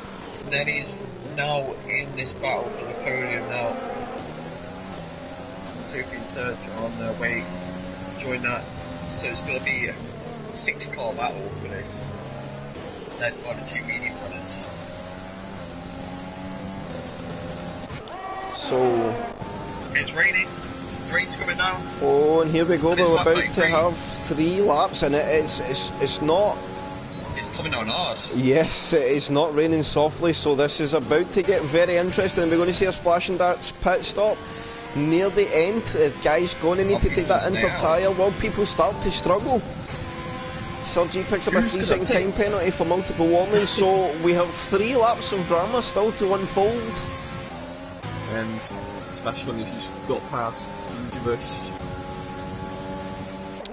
Nelly's now in this battle for the podium now. Sophie and Serge are on their way to join that. So it's going to be a 6-car battle for this, led by the 2 medium runners. So... It's raining. The rain's coming down. Oh, and here we go. And it's We're lap about to 33. have 3 laps, and it's not... It's coming down hard. Yes, it is not raining softly, so this is about to get very interesting. We're going to see a splash and darts pit stop near the end. The guy's going to need to take that inter tyre while people start to struggle. Sergi picks up a 3-second time penalty for multiple warnings, so we have 3 laps of drama still to unfold. And especially if you just got past Bush.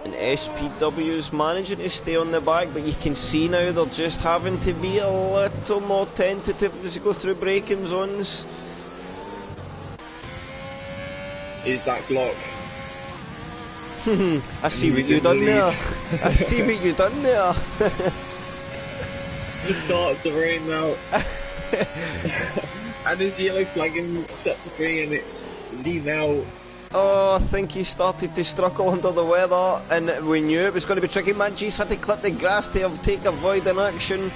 And SPW's managing to stay on the back, but you can see now they're just having to be a little more tentative as they go through braking zones. Is that Glock? I see what you done there. I see what you done there. Just started to rain now. And his yellow flagging set to be, and it's Lee now. Oh, I think he started to struggle under the weather, and we knew it was going to be tricky. Manji's had to clip the grass to take avoiding action.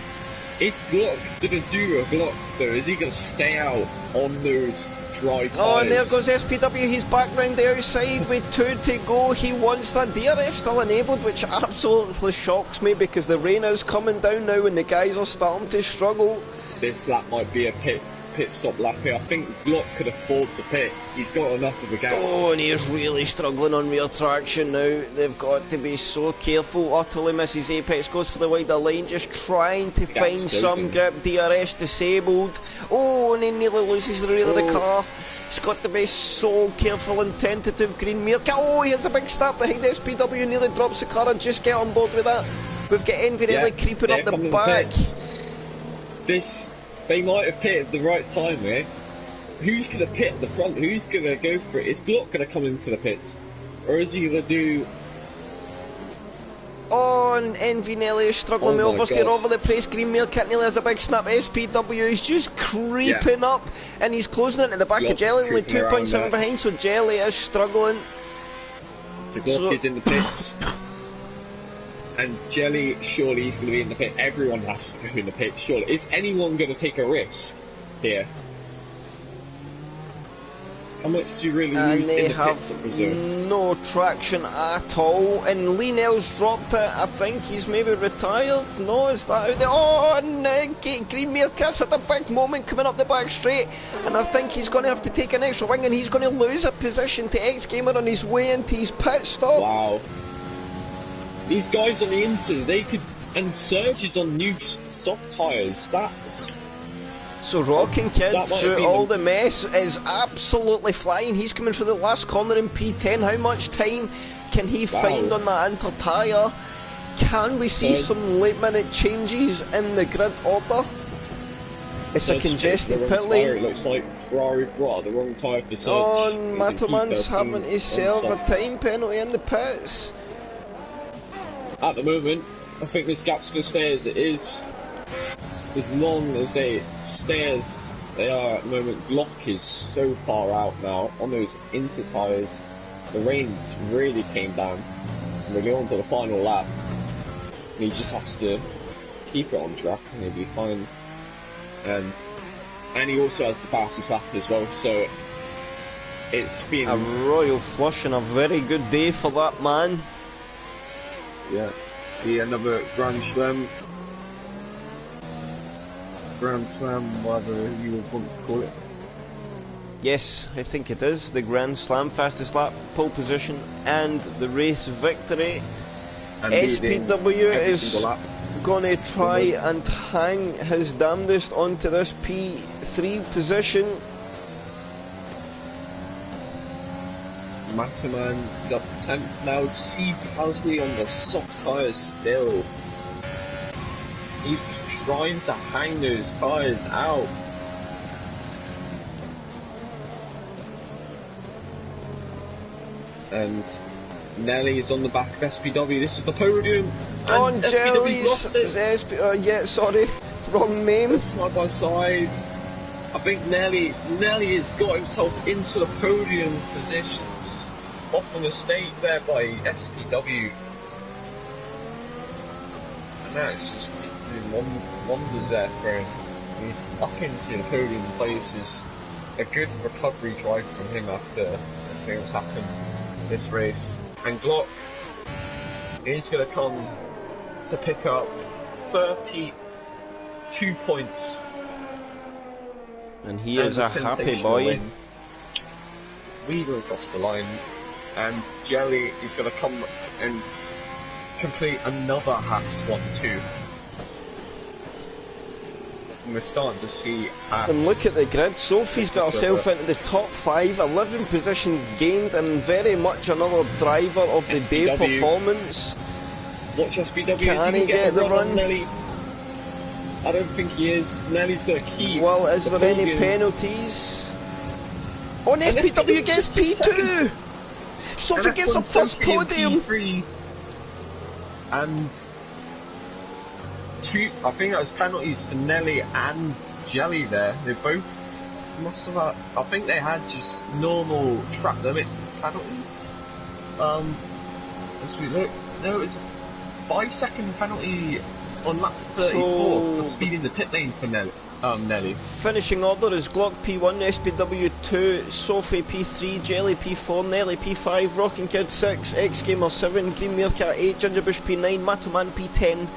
Is Glock gonna do a Glock though? Is he gonna stay out on those dry tyres? Oh, and there goes SPW. He's back round the outside with 2 to go. He wants that DRS still enabled, which absolutely shocks me because the rain is coming down now and the guys are starting to struggle. This lap might be a pit stop lap here. I think Glock could afford to pit. He's got enough of a gap. Oh, and he's really struggling on rear traction now. They've got to be so careful. Utterly misses apex, goes for the wider line, just trying to find some grip. DRS disabled. Oh, and he nearly loses the rear of the car. He's got to be so careful and tentative. Green Meerkat. Oh, he has a big snap behind SPW, nearly drops the car, and just get on board with that. We've got Envirelli creeping up the back. They might have pitted at the right time here. Who's going to pit at the front? Who's going to go for it? Is Glock going to come into the pits? Or is he going to do... Oh, and Envinelli is struggling with oversteer over the place. Green Meerkat nearly has a big snap. SPW is just creeping up, and he's closing into the back of Jelly, only 2.7 behind, so Jelly is struggling. So Glock is in the pits. And Jelly, surely he's going to be in the pit. Everyone has to go in the pit, surely. Is anyone going to take a risk here? How much do you really lose in the pits at Brazil? No traction at all. And Lee Nell's dropped it. I think he's maybe retired. No, is that out there? Oh, and Green Meerkat's had a big moment coming up the back straight. And I think he's going to have to take an extra wing, and he's going to lose a position to X-Gamer on his way into his pit stop. Wow. These guys on the inters, they could... And Serge is on new soft tyres. So Rockin' Kid, through all the mess, is absolutely flying. He's coming for the last corner in P10. How much time can he find on that inter tyre? Can we see some late minute changes in the grid order? It's a congested pit lane. It looks like Ferrari brought the wrong tyre for Serge. Oh, and Mataman's having to serve a time penalty in the pits. At the moment, I think this gap's going to stay as it is. As long as they stay as they are at the moment. Glock is so far out now on those inter tyres. The rains really came down. And we're going to the final lap. And he just has to keep it on track and he'll be fine. And he also has the fastest lap as well, so it's been a royal flush and a very good day for that man. Yeah, another Grand Slam, whatever you would want to call it. Yes, I think it is the Grand Slam, fastest lap, pole position, and the race victory. And SPW is going to try and hang his damnedest onto this P3 position. Mataman got 10th now. See Pasley on the soft tyres still. He's trying to hang those tyres out. And Nelly is on the back of SPW. This is the podium. On Jelly's yeah, sorry, wrong name. Side by side. I think Nelly has got himself into the podium positions. Off a mistake there by SPW. And that's just doing wonders there for him. He's up into the podium places. A good recovery drive from him after things happened this race. And Glock is going to come to pick up 32 points. And he is a happy boy. Wheeler across the line. And Jelly is going to come and complete another Haas 1-2. And we're starting to see Haas. And look at the grid. Sophie's got herself into the top 5, 11 position gained, and very much another driver of the day performance. Watch SPW. Can he get the run? Nelly? I don't think he is. Nelly's going to keep. Well, is the there any podium. penalties? Oh, and SPW gets P2! Sophie gets her first podium! P3. And I think that was penalties for Nelly and Jelly there. They both must have had, I think they had just normal track limit penalties. As we look, no, it was a 5-second penalty on lap 34 for speeding the pit lane for Nelly. Finishing order is Glock P1, SPW 2, Sophie P3, Jelly P4, Nelly P5, Rockin' Kid 6, X Gamer 7, Green Meerkat 8, Gingerbush P9, Matoman P10,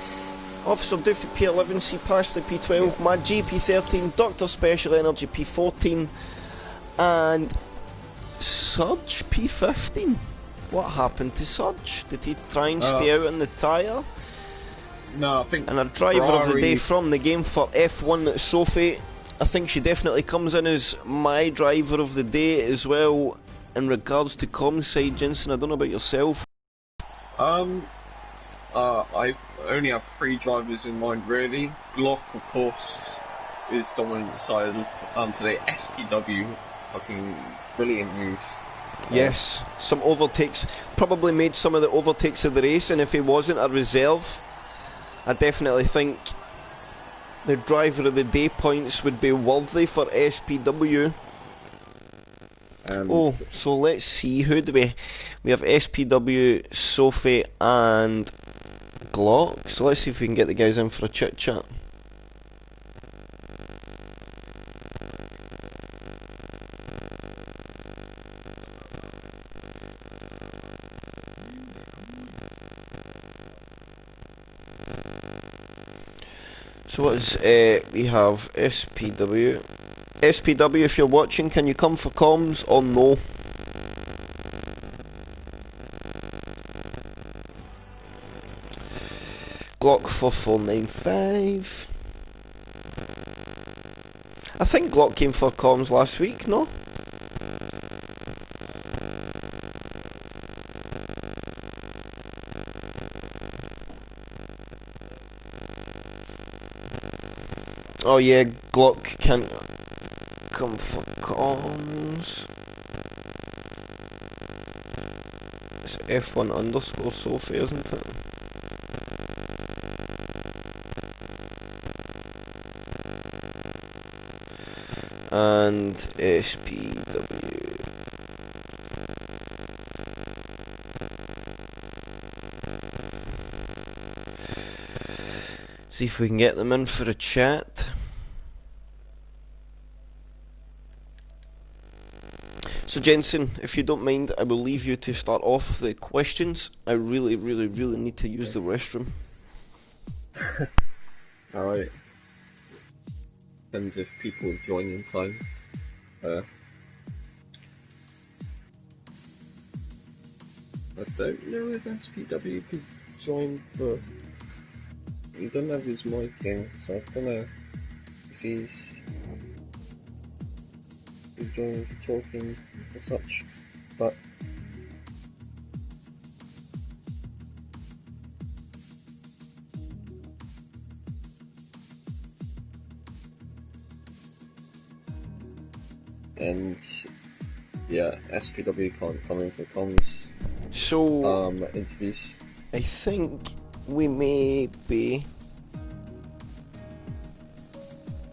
Officer Doofy P11, C Passley P12, Mad G P13, Dr Special Energy P14, and Surge P15. What happened to Surge? Did he try and stay out on the tyre? No, I think. And a driver of the day from the game for F1, Sophie. I think she definitely comes in as my driver of the day as well in regards to comms side, Jensen. I don't know about yourself. I only have 3 drivers in mind really. Glock, of course, is dominant side today. SPW, fucking brilliant moves. Yes, some overtakes. Probably made some of the overtakes of the race, and if he wasn't a reserve, I definitely think the driver of the day points would be worthy for SPW. So let's see, who do we have SPW, Sophie and Glock. So let's see if we can get the guys in for a chit chat. So what is, we have SPW. SPW, if you're watching, can you come for comms or no? Glock 4495. I think Glock came for comms last week, no? Oh yeah, Glock can't come for comms. It's F1 underscore Sophie, isn't it? And SPW. See if we can get them in for a chat. So Jensen, if you don't mind, I will leave you to start off the questions. I really need to use the restroom. Alright. Depends if people join in time. I don't know if SPW could join, but he doesn't have his mic in, so I don't know if he's joining for talking and such, but and yeah, SPW can't come in for comms. So Interviews. I think we may be.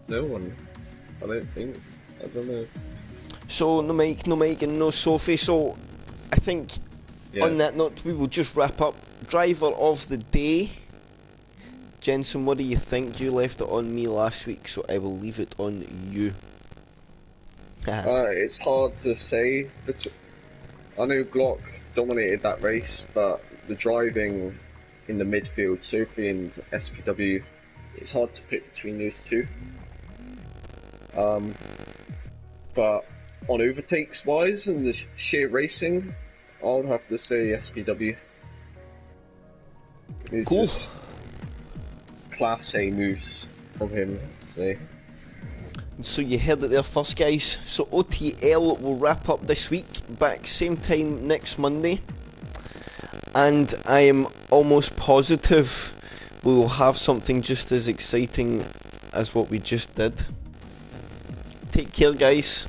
No one. I don't think. I don't know. So no Mike, and no Sophie. So I think Yeah. on that note, we will just wrap up. Driver of the day, Jensen. What do you think? You left it on me last week, so I will leave it on you. It's hard to say. I know Glock dominated that race, but the driving in the midfield, Sophie and SPW, it's hard to pick between those two. But on overtakes wise and the sheer racing, I would have to say SPW. It's Cool. just class A moves from him. So you heard it there first, guys. So OTL will wrap up this week, back same time next Monday, and I am almost positive we will have something just as exciting as what we just did. Take care, guys.